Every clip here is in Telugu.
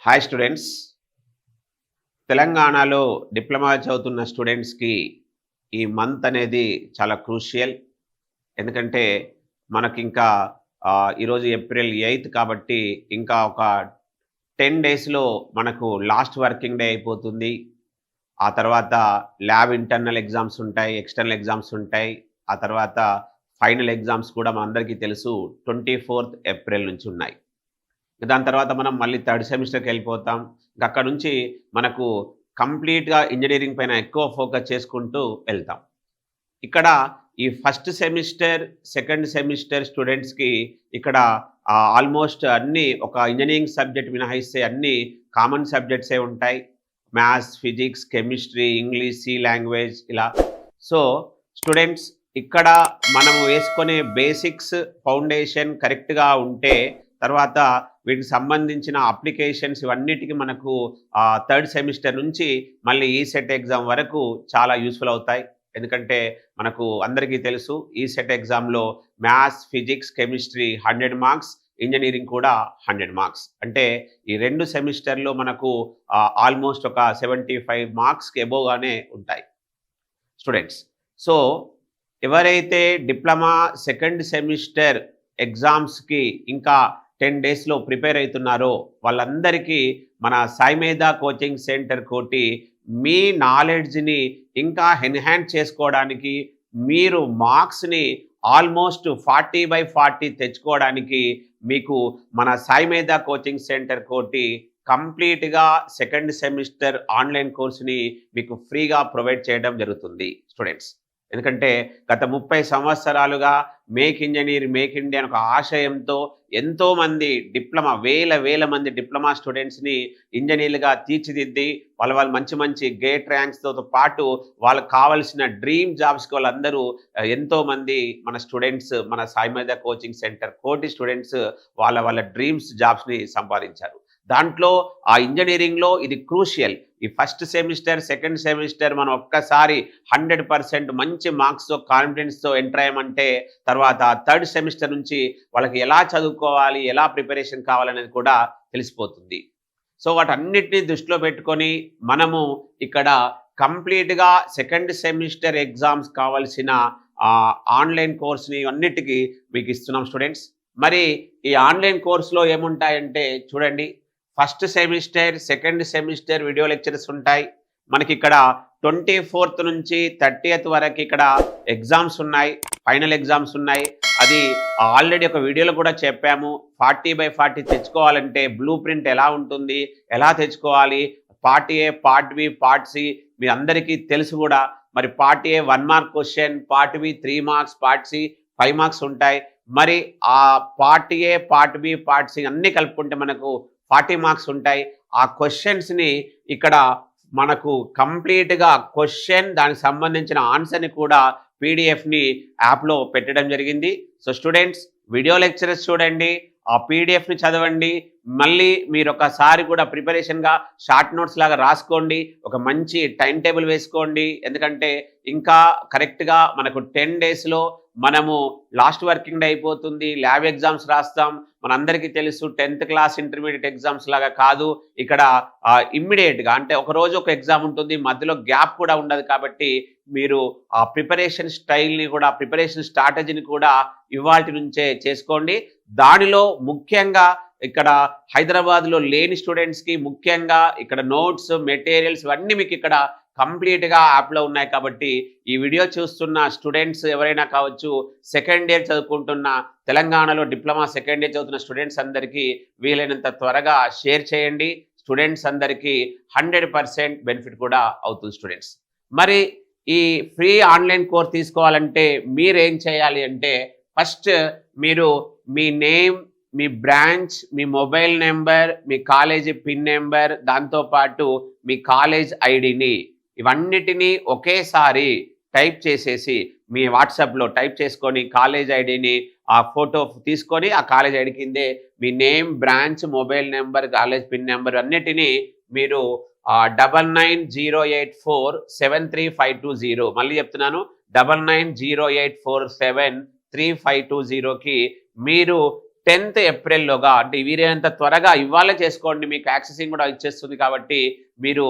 Hi students. తెలంగాణలో డిప్లొమా చదువుతున్న స్టూడెంట్స్‌కి ఈ మంత్ అనేది చాలా క్రూషియల్. ఎందుకంటే మనకింకా ఈరోజు ఏప్రిల్ 8 కాబట్టి ఇంకా ఒక 10 డేస్‌లో మనకు లాస్ట్ వర్కింగ్ డే అయిపోతుంది. ఆ తర్వాత ల్యాబ్ ఇంటర్నల్ ఎగ్జామ్స్ ఉంటాయి, ఎక్స్‌టర్నల్ ఎగ్జామ్స్ ఉంటాయి. ఆ తర్వాత ఫైనల్ ఎగ్జామ్స్ కూడా మనందరికీ తెలుసు 24th ఏప్రిల్ నుంచి ఉన్నాయి. దాని తర్వాత మనం మళ్ళీ థర్డ్ సెమిస్టర్‌కెళ్ళిపోతాం. అక్కడి నుంచి మనకు కంప్లీట్‌గా ఇంజినీరింగ్ పైన ఎక్కువ ఫోకస్ చేసుకుంటూ వెళ్తాం. ఇక్కడ ఈ ఫస్ట్ సెమిస్టర్, సెకండ్ సెమిస్టర్ స్టూడెంట్స్‌కి ఇక్కడ ఆల్మోస్ట్ అన్నీ ఒక ఇంజినీరింగ్ సబ్జెక్ట్ మినహాయిస్తే అన్నీ కామన్ సబ్జెక్ట్సే ఉంటాయి. Maths, physics, chemistry, English, C language ఇలా. సో, స్టూడెంట్స్ ఇక్కడ మనము వేసుకునే బేసిక్స్, ఫౌండేషన్ కరెక్ట్‌గా ఉంటే తర్వాత వీటికి సంబంధించిన అప్లికేషన్స్ ఇవన్నిటికి మనకు థర్డ్ సెమిస్టర్ నుంచి మళ్ళీ ఈసెట్ ఎగ్జామ్ వరకు చాలా యూస్‌ఫుల్ అవుతాయి. ఎందుకంటే మనకు అందరికీ తెలుసు ఈసెట్ ఎగ్జామ్‌లో maths, physics, chemistry 100 marks, engineering కూడా 100 మార్క్స్. అంటే ఈ 2 సెమిస్టర్‌లో మనకు ఆల్మోస్ట్ ఒక 75 మార్క్స్‌కి అబోవ్‌గానే ఉంటాయి స్టూడెంట్స్. సో, ఎవరైతే డిప్లొమా సెకండ్ సెమిస్టర్ ఎగ్జామ్స్‌కి ఇంకా 10 డేస్‌లో ప్రిపేర్ అవుతున్నారో వాళ్ళందరికీ మన సాయి మేధా కోచింగ్ సెంటర్ కోటి మీ నాలెడ్జ్‌ని ఇంకా ఎన్హాన్స్ చేసుకోవడానికి, మీరు మార్క్స్‌ని ఆల్మోస్ట్ 40/40 తెచ్చుకోవడానికి మీకు మన సాయి మేధా కోచింగ్ సెంటర్ కోటి కంప్లీట్‌గా సెకండ్ సెమిస్టర్ ఆన్‌లైన్ కోర్స్‌ని మీకు ఫ్రీగా ప్రొవైడ్ చేయడం జరుగుతుంది స్టూడెంట్స్. ఎందుకంటే గత 30 సంవత్సరాలుగా మేక్ ఇంజినీర్, మేక్ ఇండియా అని ఒక ఆశయంతో ఎంతోమంది వేల మంది డిప్లొమా స్టూడెంట్స్‌ని ఇంజినీర్లుగా తీర్చిదిద్ది వాళ్ళు మంచి మంచి గేట్ ర్యాంక్స్‌తో పాటు వాళ్ళకి కావాల్సిన డ్రీమ్ జాబ్స్‌కి వాళ్ళందరూ ఎంతోమంది మన స్టూడెంట్స్ మన సాయి మేధా కోచింగ్ సెంటర్ కోటి స్టూడెంట్స్ వాళ్ళ డ్రీమ్స్ జాబ్స్‌ని సంపాదించారు. దాంట్లో ఆ ఇంజినీరింగ్‌లో ఇది క్రూషియల్. ఈ ఫస్ట్ సెమిస్టర్, సెకండ్ సెమిస్టర్ మనం ఒక్కసారి 100% మంచి మార్క్స్‌తో, కాన్ఫిడెన్స్‌తో ఎంటర్ అయ్యామంటే తర్వాత థర్డ్ సెమిస్టర్ నుంచి వాళ్ళకి ఎలా చదువుకోవాలి, ఎలా ప్రిపరేషన్ కావాలనేది కూడా తెలిసిపోతుంది. సో, వాటన్నిటిని దృష్టిలో పెట్టుకొని మనము ఇక్కడ కంప్లీట్‌గా సెకండ్ సెమిస్టర్ ఎగ్జామ్స్ కావాల్సిన ఆన్‌లైన్ కోర్స్‌ని అన్నిటికి మీకు ఇస్తున్నాం స్టూడెంట్స్. మరి ఈ ఆన్‌లైన్ కోర్స్‌లో ఏముంటాయంటే చూడండి, first semester, second semester video lectures ఉంటాయి. మనకి ఇక్కడ 24th నుంచి 30th వరకు ఇక్కడ ఎగ్జామ్స్ ఉన్నాయి, ఫైనల్ ఎగ్జామ్స్ ఉన్నాయి. అది ఆల్రెడీ ఒక వీడియోలో కూడా చెప్పాము. 40/40 తెచ్చుకోవాలంటే బ్లూ ప్రింట్ ఎలా ఉంటుంది, ఎలా తెచ్చుకోవాలి, part A, part B, part C మీ అందరికీ తెలుసు కూడా. మరి part A 1 mark question, part B 3 marks, part C 5 marks ఉంటాయి. మరి ఆ part A, part B, part C అన్నీ కలుపుకుంటే మనకు 40 మార్క్స్ ఉంటాయి. ఆ క్వశ్చన్స్‌ని ఇక్కడ మనకు కంప్లీట్‌గా క్వశ్చన్ దానికి సంబంధించిన ఆన్సర్‌ని కూడా పీడిఎఫ్‌ని యాప్‌లో పెట్టడం జరిగింది. సో, స్టూడెంట్స్ వీడియో లెక్చర్స్ చూడండి, ఆ పీడిఎఫ్‌ని చదవండి. మళ్ళీ మీరొకసారి కూడా ప్రిపరేషన్‌గా షార్ట్ నోట్స్ లాగా రాసుకోండి. ఒక మంచి టైమ్ టేబుల్ వేసుకోండి. ఎందుకంటే ఇంకా కరెక్ట్‌గా మనకు 10 డేస్‌లో మనము లాస్ట్ వర్కింగ్ డే అయిపోతుంది. ల్యాబ్ ఎగ్జామ్స్ రాస్తాం. మనందరికీ తెలుసు 10th క్లాస్ ఇంటర్మీడియట్ ఎగ్జామ్స్ లాగా కాదు. ఇక్కడ ఇమ్మీడియేట్‌గా అంటే ఒకరోజు ఒక ఎగ్జామ్ ఉంటుంది. మధ్యలో గ్యాప్ కూడా ఉండదు కాబట్టి మీరు ఆ ప్రిపరేషన్ స్టైల్‌ని కూడా, ప్రిపరేషన్ స్ట్రాటజీని కూడా ఇవాల్టి నుంచే చేసుకోండి. దానిలో ముఖ్యంగా ఇక్కడ హైదరాబాద్‌లో లేని స్టూడెంట్స్‌కి ముఖ్యంగా ఇక్కడ నోట్స్, మెటీరియల్స్ ఇవన్నీ మీకు ఇక్కడ కంప్లీట్‌గా యాప్‌లో ఉన్నాయి కాబట్టి ఈ వీడియో చూస్తున్న స్టూడెంట్స్ ఎవరైనా కావచ్చు, సెకండ్ ఇయర్ చదువుకుంటున్న తెలంగాణలో డిప్లొమా సెకండ్ ఇయర్ చదువుతున్న స్టూడెంట్స్ అందరికీ వీలైనంత త్వరగా షేర్ చేయండి. స్టూడెంట్స్ అందరికీ 100% బెనిఫిట్ కూడా అవుతుంది స్టూడెంట్స్. మరి ఈ ఫ్రీ ఆన్‌లైన్ కోర్స్ తీసుకోవాలంటే మీరేం చేయాలి అంటే ఫస్ట్ మీరు మీ నేమ్, మీ బ్రాంచ్, మీ మొబైల్ నెంబర్, మీ కాలేజీ పిన్ నెంబర్, దాంతోపాటు మీ కాలేజ్ ఐడిని ఇవన్నిటినీ ఒకేసారి టైప్ చేసేసి మీ వాట్సాప్‌లో టైప్ చేసుకొని కాలేజ్ ఐడిని ఆ ఫోటో తీసుకొని ఆ కాలేజ్ ఐడి కిందే మీ name, branch, mobile number, college pin number అన్నిటినీ మీరు 9908473520 మళ్ళీ చెప్తున్నాను 9908473520కి మీరు 10th ఏప్రిల్‌లోగా అంటే వీలైనంత త్వరగా ఇవాళే చేసుకోండి. మీకు యాక్సెసింగ్ కూడా ఇచ్చేస్తుంది కాబట్టి మీరు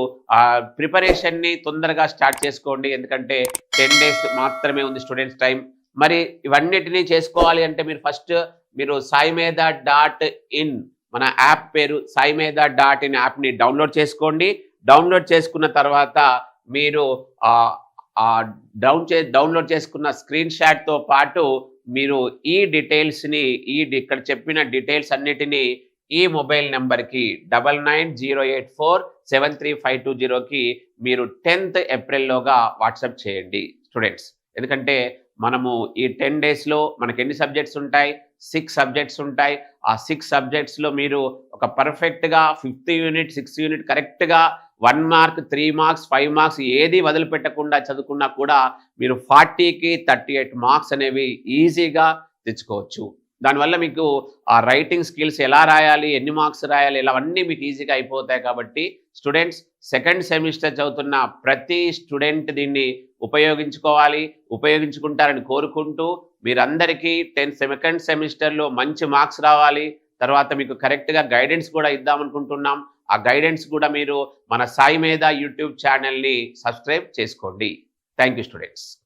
ప్రిపరేషన్‌ని తొందరగా స్టార్ట్ చేసుకోండి. ఎందుకంటే 10 డేస్ మాత్రమే ఉంది స్టూడెంట్స్ టైం. మరి ఇవన్నిటిని చేసుకోవాలి అంటే మీరు ఫస్ట్ మీరు సాయిమేధ.in మన యాప్ పేరు సాయిమేధ.in యాప్‌ని డౌన్‌లోడ్ చేసుకోండి. డౌన్‌లోడ్ చేసుకున్న తర్వాత మీరు ఆహ్, ఆహ్, డౌన్‌లోడ్ చేసుకున్న స్క్రీన్ షాట్‌తో పాటు మీరు ఈ డీటెయిల్స్‌ని ఇక్కడ చెప్పిన డీటెయిల్స్ అన్నిటిని ఈ మొబైల్ నంబర్‌కి 9908473520కి మీరు 10th ఏప్రిల్‌లోగా వాట్సాప్ చేయండి స్టూడెంట్స్. ఎందుకంటే మనము ఈ 10 డేస్‌లో మనకి ఎన్ని సబ్జెక్ట్స్ ఉంటాయి? 6 సబ్జెక్ట్స్ ఉంటాయి. ఆ 6 సబ్జెక్ట్స్‌లో మీరు ఒక పర్ఫెక్ట్‌గా 5th యూనిట్, 6th యూనిట్ కరెక్ట్‌గా 1 మార్క్, 3 మార్క్స్, 5 మార్క్స్ ఏది వదిలిపెట్టకుండా చదువుకున్నా కూడా మీరు 40కి 38 మార్క్స్ అనేవి ఈజీగా తెచ్చుకోవచ్చు. దానివల్ల మీకు ఆ రైటింగ్ స్కిల్స్ ఎలా రాయాలి, ఎన్ని మార్క్స్ రాయాలి ఇలావన్నీ మీకు ఈజీగా అయిపోతాయి కాబట్టి స్టూడెంట్స్ సెకండ్ సెమిస్టర్ చదువుతున్న ప్రతి స్టూడెంట్ దీన్ని ఉపయోగించుకోవాలి, ఉపయోగించుకుంటారని కోరుకుంటూ మీరందరికీ సెకండ్ సెమిస్టర్‌లో మంచి మార్క్స్ రావాలి. తర్వాత మీకు కరెక్ట్‌గా గైడెన్స్ కూడా ఇద్దామనుకుంటున్నాం. ఆ గైడెన్స్ కూడా మీరు మన సాయి మేధ యూట్యూబ్ ఛానల్‌ని సబ్స్క్రైబ్ చేసుకోండి. Thank you students.